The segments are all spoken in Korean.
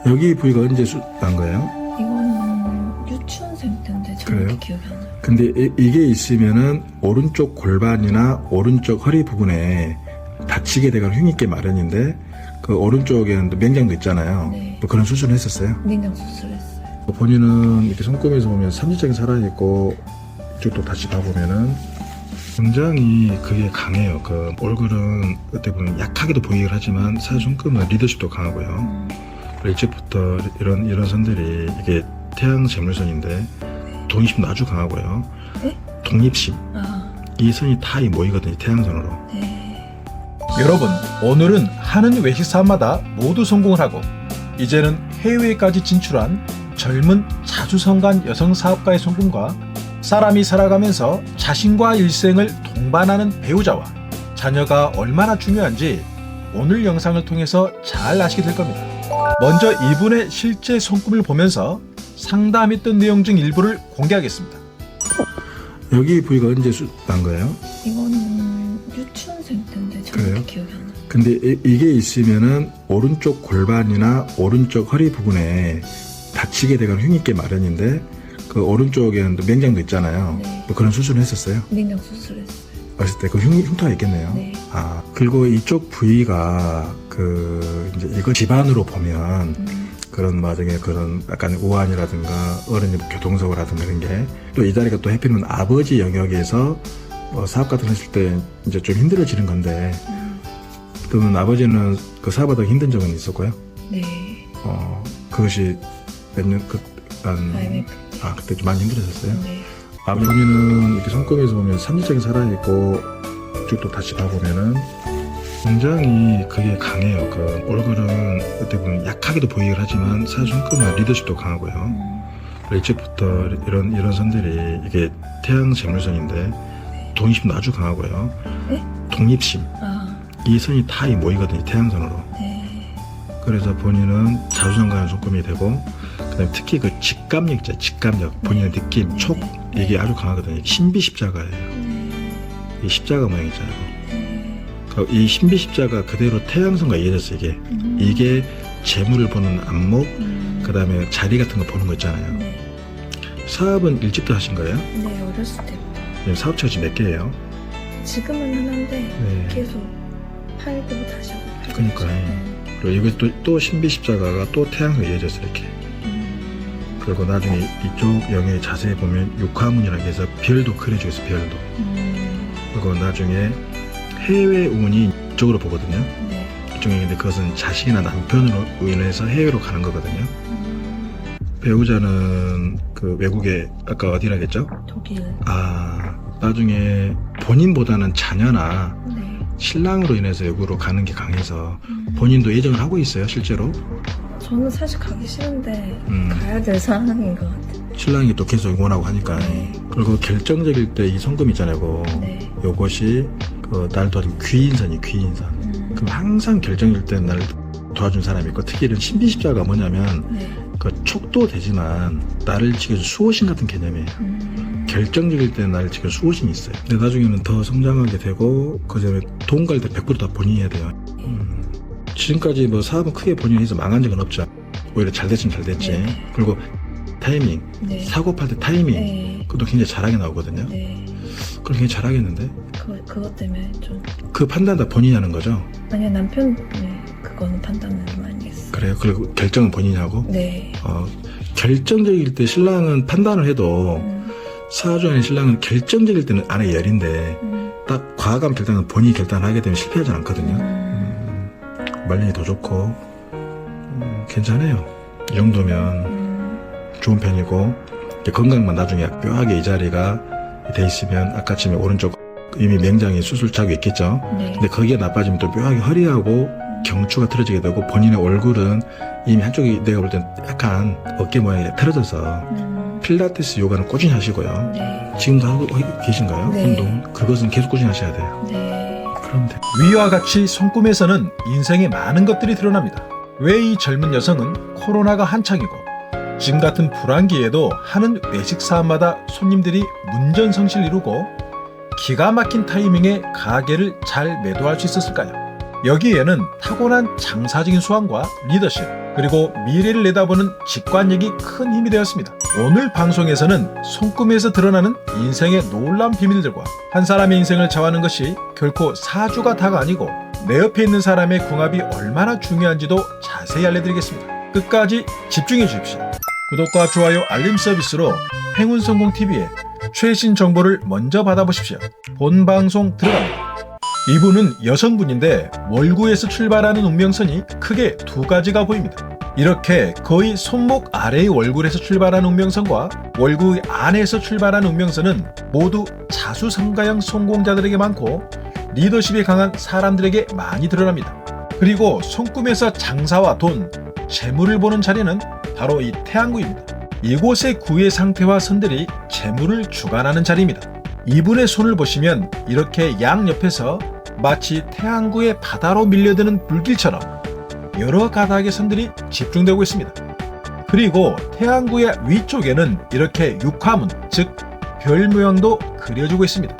여기 부위가 언제 난 거예요? 이거는 유치원생 때인데 정확히 그래요? 기억이 안 나요. 근데 이게 있으면은 오른쪽 골반이나 오른쪽 허리 부분에 다치게 되거나 흉있게 마련인데 그 오른쪽에는 또 맹장도 있잖아요. 네. 뭐 그런 수술을 했었어요? 민장 수술했어요. 본인은 이렇게 손금에서 보면 삼지장이 살아있고 이쪽도 다시 봐보면은 굉장히 그게 강해요. 그 얼굴은 어떻게 보면 약하게도 보이긴 하지만 사실 손금은 리더십도 강하고요. 일찍부터 이런 선들이 이게 태양 재물선인데 독립심도 아주 강하고요. 네? 독립심. 아, 이 선이 다 모이거든요. 태양선으로. 네. 여러분, 오늘은 하는 외식 사업마다 모두 성공을 하고 이제는 해외까지 진출한 젊은 자주성간 여성 사업가의 손금과 사람이 살아가면서 자신과 일생을 동반하는 배우자와 자녀가 얼마나 중요한지 오늘 영상을 통해서 잘 아시게 될 겁니다. 먼저 이분의 실제 손금을 보면서 상담했던 내용 중 일부를 공개하겠습니다. 여기 부위가 언제 난 거예요? 이거는 유치원생 때인데 정확히 그래요? 기억이 안 나요. 근데 이게 있으면은 오른쪽 골반이나 오른쪽 허리 부분에 다치게 되거나 흉있게 마련인데 그 오른쪽에는 또 맹장도 있잖아요. 네. 뭐 그런 수술을 했었어요? 민장 수술했어요. 어렸을 때 그 흉터가 있겠네요. 네. 아, 그리고 이쪽 부위가 그 이제 이거 집안으로 보면 그런 마정에 그런 약간 우환이라든가 어른이 교통사고라든가 이런 게 또 이 자리가 또 해피면 아버지 영역에서 뭐 사업 같은 거 했을 때 이제 좀 힘들어지는 건데 그러면 아버지는 그 사업하다가 힘든 적은 있었고요. 네. 그것이 몇 년 IMF. 그때 좀 많이 힘들었었어요. 네. 아버지는 이렇게 손금에서 보면 삼지장이 살아있고 이쪽도 다시 봐보면은 굉장히 그게 강해요. 그 얼굴은 어떻게 보면 약하게도 보이긴 하지만 사실 손금은 리더십도 강하고요. 일찍부터 이런 선들이 이게 태양 재물선인데 독립심도 아주 강하고요. 네? 독립심. 아, 이 선이 다 모이거든요. 태양선으로. 네. 그래서 본인은 자주성가는 손금이 되고 그다음에 특히 그 직감력 있잖아요. 직감력. 본인의 느낌, 촉 이게 아주 강하거든요. 신비 십자가예요. 이 십자가 모양이잖아요. 그러니까 이 신비 십자가 그대로 태양선과 이어졌어요. 이게 재물을 보는 안목, 그다음에 자리 같은 거 보는 거 있잖아요. 네. 사업은 일찍부터 하신 거예요? 네, 어렸을 때부터. 사업처가 지금 몇 개예요? 지금은 하는데 네. 계속 팔고 다시 하고 팔고 그러니까요. 다시 하고. 그리고 이거 또 신비 십자가가 또 태양선 이어졌어요. 이렇게. 그리고 나중에 이쪽 영역에 자세히 보면 육화문이라고 해서 별도 그려져 있어요. 별도. 그리고 나중에 해외 운이 이쪽으로 보거든요. 네. 이쪽인데 그것은 자식이나 남편으로 인해서 해외로 가는 거거든요. 배우자는 그 외국에 아까 어디라겠죠? 독일. 나중에 본인보다는 자녀나 네. 신랑으로 인해서 외국으로 가는 게 강해서 본인도 예정을 하고 있어요, 실제로. 저는 사실 가기 싫은데 가야 될 상황인 것 같아요. 신랑이 또 계속 응원하고 하니까. 네. 그리고 결정적일 때 이 성금 있잖아요. 네. 요것이 날 도와준 귀인선이 귀인선. 그럼 항상 결정일 때 날 도와준 사람이 있고 특히 이런 신비십자가 뭐냐면 네. 그 촉도 되지만 나를 지켜준 수호신 같은 개념이에요. 결정적일 때 나를 지켜준 수호신이 있어요. 근데 나중에는 더 성장하게 되고 그 다음에 돈 갈 때 100%다 본인이 해야 돼요. 지금까지 뭐 사업은 크게 본인이 해서 망한 적은 없죠. 오히려 잘 됐으면 잘 됐지. 네. 그리고 타이밍, 네. 사고 팔 때 타이밍 네. 그것도 굉장히 잘하게 나오거든요. 네. 그럼 굉장히 잘하겠는데 그것 때문에 좀. 그 판단 다 본인이 하는 거죠? 아니요, 남편, 네. 그거는 판단을 많이 했어요. 그래요? 그리고 결정은 본인이 하고? 네. 결정적일 때 신랑은 판단을 해도 사주하는 신랑은 결정적일 때는 아내 열인데 딱 과감 결단은 본인이 결단하게 되면 실패하지 않거든요. 말년이 더 좋고 괜찮아요. 이 정도면 좋은 편이고 건강만 나중에 묘하게 이 자리가 돼 있으면 아까쯤에 오른쪽 이미 맹장이 수술차고 있겠죠. 네. 근데 거기에 나빠지면 또 묘하게 허리하고 경추가 틀어지게 되고 본인의 얼굴은 이미 한쪽이 내가 볼 땐 약간 어깨 모양이 틀어져서 필라테스 요가는 꾸준히 하시고요. 네. 지금도 하고 계신가요? 네. 운동? 그것은 계속 꾸준히 하셔야 돼요. 네. 그럼 돼요. 위와 같이 손금에서는 인생의 많은 것들이 드러납니다. 왜 이 젊은 여성은 코로나가 한창이고 지금 같은 불황기에도 하는 외식 사업마다 손님들이 문전성시를 이루고 기가 막힌 타이밍에 가게를 잘 매도할 수 있었을까요? 여기에는 타고난 장사적인 수완과 리더십, 그리고 미래를 내다보는 직관력이 큰 힘이 되었습니다. 오늘 방송에서는 손금에서 드러나는 인생의 놀라운 비밀들과 한 사람의 인생을 좌우하는 것이 결코 사주가 다가 아니고 내 옆에 있는 사람의 궁합이 얼마나 중요한지도 자세히 알려드리겠습니다. 끝까지 집중해 주십시오. 구독과 좋아요, 알림 서비스로 행운성공TV의 최신 정보를 먼저 받아보십시오. 본 방송 들어갑니다. 이분은 여성분인데 월구에서 출발하는 운명선이 크게 두 가지가 보입니다. 이렇게 거의 손목 아래의 월굴에서 출발하는 운명선과 월구 안에서 출발하는 운명선은 모두 자수성가형 성공자들에게 많고 리더십이 강한 사람들에게 많이 드러납니다. 그리고 손금에서 장사와 돈, 재물을 보는 자리는 바로 이 태양구입니다. 이곳의 구의 상태와 선들이 재물을 주관하는 자리입니다. 이분의 손을 보시면 이렇게 양옆에서 마치 태양구의 바다로 밀려드는 물길처럼 여러 가닥의 선들이 집중되고 있습니다. 그리고 태양구의 위쪽에는 이렇게 육화문, 즉 별 모양도 그려지고 있습니다.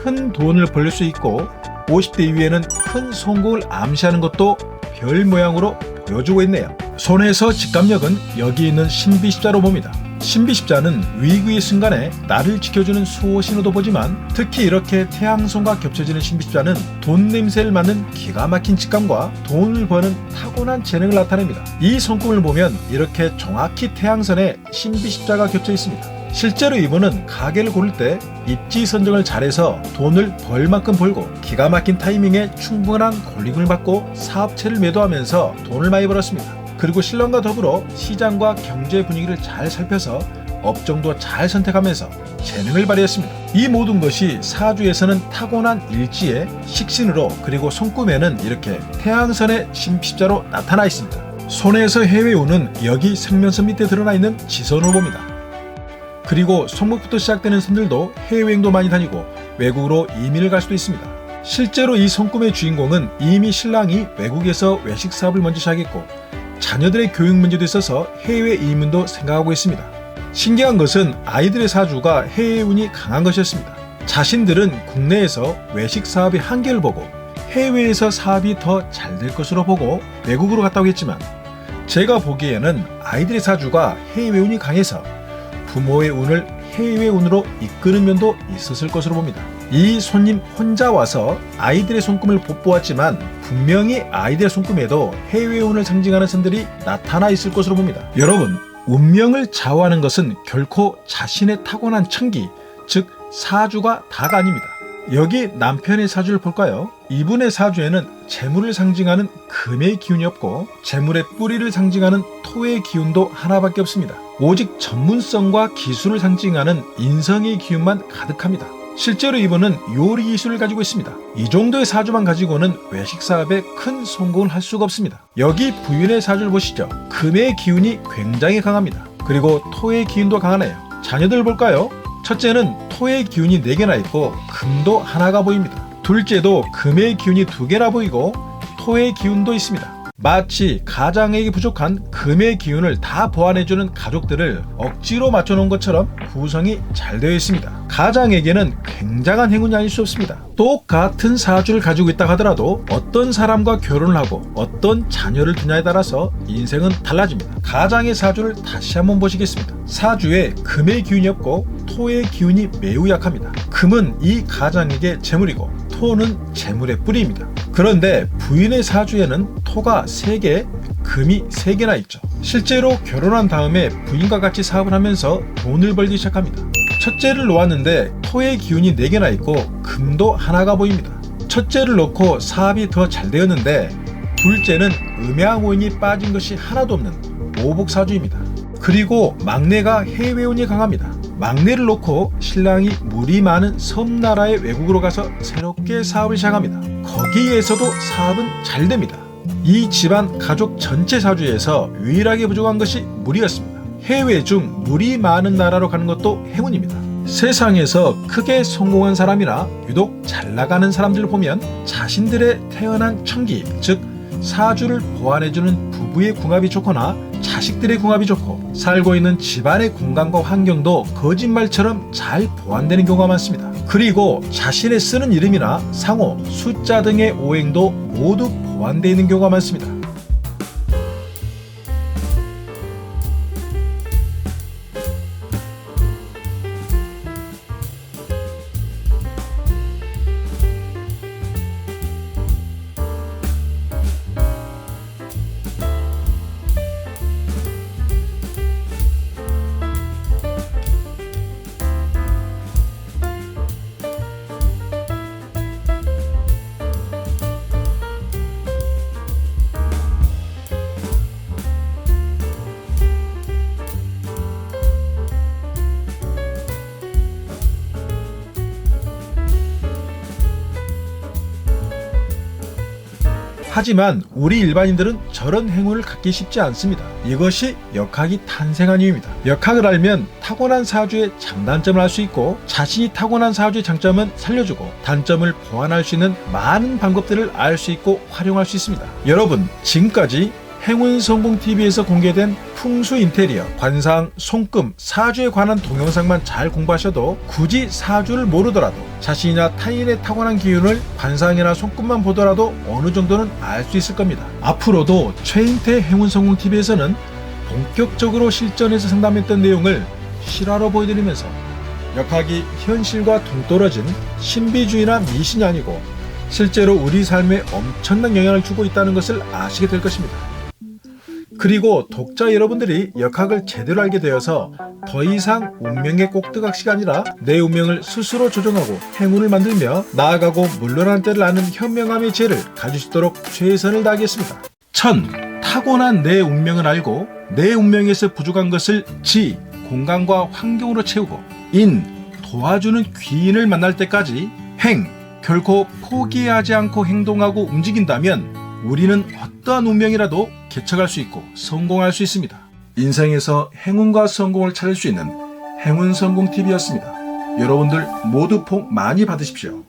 큰 돈을 벌릴 수 있고 50대 이후에는 큰 성공을 암시하는 것도 별 모양으로 보여주고 있네요. 손에서 직감력은 여기 있는 신비십자로 봅니다. 신비십자는 위기의 순간에 나를 지켜주는 수호신호도 보지만 특히 이렇게 태양선과 겹쳐지는 신비십자는 돈 냄새를 맡는 기가 막힌 직감과 돈을 버는 타고난 재능을 나타냅니다. 이 손금을 보면 이렇게 정확히 태양선에 신비십자가 겹쳐 있습니다. 실제로 이분은 가게를 고를 때 입지 선정을 잘해서 돈을 벌 만큼 벌고 기가 막힌 타이밍에 충분한 권리금을 받고 사업체를 매도하면서 돈을 많이 벌었습니다. 그리고 신랑과 더불어 시장과 경제 분위기를 잘 살펴서 업종도 잘 선택하면서 재능을 발휘했습니다. 이 모든 것이 사주에서는 타고난 일지의 식신으로, 그리고 손금에는 이렇게 태양선의 신비십자로 나타나 있습니다. 손에서 해외운은 여기 생면선 밑에 드러나 있는 지선으로 봅니다. 그리고 손목부터 시작되는 선들도 해외여행도 많이 다니고 외국으로 이민을 갈 수도 있습니다. 실제로 이 손금의 주인공은 이미 신랑이 외국에서 외식 사업을 먼저 시작했고 자녀들의 교육 문제도 있어서 해외 이민도 생각하고 있습니다. 신기한 것은 아이들의 사주가 해외운이 강한 것이었습니다. 자신들은 국내에서 외식 사업의 한계를 보고 해외에서 사업이 더 잘 될 것으로 보고 외국으로 갔다고 했지만 제가 보기에는 아이들의 사주가 해외운이 강해서 부모의 운을 해외운으로 이끄는 면도 있었을 것으로 봅니다. 이 손님 혼자 와서 아이들의 손금을 보았지만 분명히 아이들의 손금에도 해외운을 상징하는 선들이 나타나 있을 것으로 봅니다. 여러분, 운명을 좌우하는 것은 결코 자신의 타고난 천기, 즉 사주가 다가 아닙니다. 여기 남편의 사주를 볼까요? 이분의 사주에는 재물을 상징하는 금의 기운이 없고 재물의 뿌리를 상징하는 토의 기운도 하나밖에 없습니다. 오직 전문성과 기술을 상징하는 인성의 기운만 가득합니다. 실제로 이분은 요리 기술을 가지고 있습니다. 이 정도의 사주만 가지고는 외식 사업에 큰 성공을 할 수가 없습니다. 여기 부인의 사주를 보시죠. 금의 기운이 굉장히 강합니다. 그리고 토의 기운도 강하네요. 자녀들 볼까요? 첫째는 토의 기운이 4개나 있고 금도 하나가 보입니다. 둘째도 금의 기운이 2개나 보이고 토의 기운도 있습니다. 마치 가장에게 부족한 금의 기운을 다 보완해주는 가족들을 억지로 맞춰놓은 것처럼 구성이 잘 되어 있습니다. 가장에게는 굉장한 행운이 아닐 수 없습니다. 똑같은 사주를 가지고 있다 하더라도 어떤 사람과 결혼을 하고 어떤 자녀를 두냐에 따라서 인생은 달라집니다. 가장의 사주를 다시 한번 보시겠습니다. 사주에 금의 기운이 없고 토의 기운이 매우 약합니다. 금은 이 가장에게 재물이고 토는 재물의 뿌리입니다. 그런데 부인의 사주에는 토가 3개, 금이 3개나 있죠. 실제로 결혼한 다음에 부인과 같이 사업을 하면서 돈을 벌기 시작합니다. 첫째를 놓았는데 토의 기운이 4개나 있고 금도 하나가 보입니다. 첫째를 놓고 사업이 더 잘 되었는데 둘째는 음양오인이 빠진 것이 하나도 없는 오복사주입니다. 그리고 막내가 해외운이 강합니다. 막내를 놓고 신랑이 물이 많은 섬나라의 외국으로 가서 새롭게 사업을 시작합니다. 거기에서도 사업은 잘 됩니다. 이 집안 가족 전체 사주에서 유일하게 부족한 것이 물이었습니다. 해외 중 물이 많은 나라로 가는 것도 행운입니다. 세상에서 크게 성공한 사람이나 유독 잘 나가는 사람들을 보면 자신들의 태어난 천기, 즉 사주를 보완해주는 부부의 궁합이 좋거나 자식들의 궁합이 좋고 살고 있는 집안의 공간과 환경도 거짓말처럼 잘 보완되는 경우가 많습니다. 그리고 자신의 쓰는 이름이나 상호, 숫자 등의 오행도 모두 보완되어 있는 경우가 많습니다. 하지만 우리 일반인들은 저런 행운을 갖기 쉽지 않습니다. 이것이 역학이 탄생한 이유입니다. 역학을 알면 타고난 사주의 장단점을 알 수 있고 자신이 타고난 사주의 장점은 살려주고 단점을 보완할 수 있는 많은 방법들을 알 수 있고 활용할 수 있습니다. 여러분, 지금까지 행운성공TV에서 공개된 풍수 인테리어, 관상, 손금, 사주에 관한 동영상만 잘 공부하셔도 굳이 사주를 모르더라도 자신이나 타인의 타고난 기운을 관상이나 손금만 보더라도 어느 정도는 알 수 있을 겁니다. 앞으로도 최인태 행운성공TV에서는 본격적으로 실전에서 상담했던 내용을 실화로 보여드리면서 역학이 현실과 동떨어진 신비주의나 미신이 아니고 실제로 우리 삶에 엄청난 영향을 주고 있다는 것을 아시게 될 것입니다. 그리고 독자 여러분들이 역학을 제대로 알게 되어서 더 이상 운명의 꼭두각시가 아니라 내 운명을 스스로 조정하고 행운을 만들며 나아가고 물러난 때를 아는 현명함의 지혜를 가질 수 있도록 최선을 다하겠습니다. 타고난 내 운명을 알고 내 운명에서 부족한 것을 지, 공간과 환경으로 채우고 도와주는 귀인을 만날 때까지 결코 포기하지 않고 행동하고 움직인다면 우리는 어떠한 운명이라도 개척할 수 있고 성공할 수 있습니다. 인생에서 행운과 성공을 찾을 수 있는 행운성공TV였습니다. 여러분들 모두 복 많이 받으십시오.